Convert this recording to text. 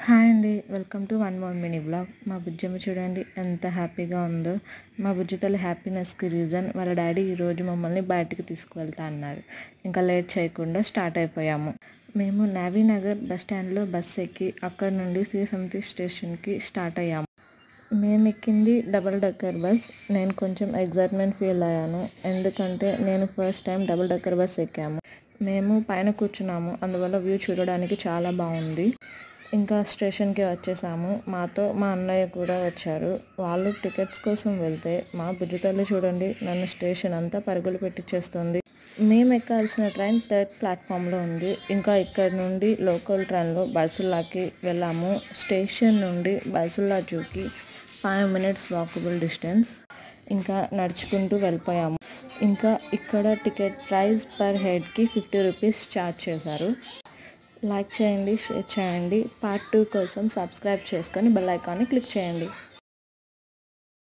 Hi అండి. Welcome to one more mini blog. మా బుజ్జమ్మ చూడండి ఎంత హ్యాపీగా ఉందో. మా బుజ్జి తల్లి హ్యాపీనెస్కి రీజన్ వాళ్ళ డాడీ ఈరోజు మమ్మల్ని బయటికి తీసుకువెళ్తా అన్నారు. ఇంకా లేట్ చేయకుండా స్టార్ట్ అయిపోయాము. మేము నావీనగర్ బస్ స్టాండ్లో బస్ ఎక్కి అక్కడ నుండి సీఎస్ఎంటీ స్టేషన్కి స్టార్ట్ అయ్యాము. మేము ఎక్కింది డబుల్ డెక్కర్ బస్. నేను కొంచెం ఎగ్జైట్మెంట్ ఫీల్ అయ్యాను, ఎందుకంటే నేను first time double decker bus ఎక్కాము. మేము పైన కూర్చున్నాము, అందువల్ల వ్యూ చూడడానికి చాలా బాగుంది. ఇంకా స్టేషన్కి వచ్చేసాము. మాతో మా అన్నయ్య కూడా వచ్చారు. వాళ్ళు టికెట్స్ కోసం వెళ్తే మా బుజ్జి తల్లి చూడండి నన్ను స్టేషన్ అంతా పరుగులు పెట్టించేస్తుంది. మేము ఎక్కాల్సిన ట్రైన్ 3rd ప్లాట్ఫామ్లో ఉంది. ఇంకా ఇక్కడ నుండి లోకల్ ట్రైన్లో బైసుల్లాకి వెళ్ళాము. స్టేషన్ నుండి బైసుల్లా జూకి 5 minutes వాకబుల్ డిస్టెన్స్. ఇంకా నడుచుకుంటూ వెళ్ళిపోయాము. ఇంకా ఇక్కడ టికెట్ ప్రైస్ పర్ హెడ్కి 50 రూపీస్ ఛార్జ్ చేశారు. లైక్ చేయండి, షేర్ చేయండి. పార్ట్ 2 కోసం సబ్స్క్రైబ్ చేసుకొని బెల్ ఐకాన్ని క్లిక్ చేయండి.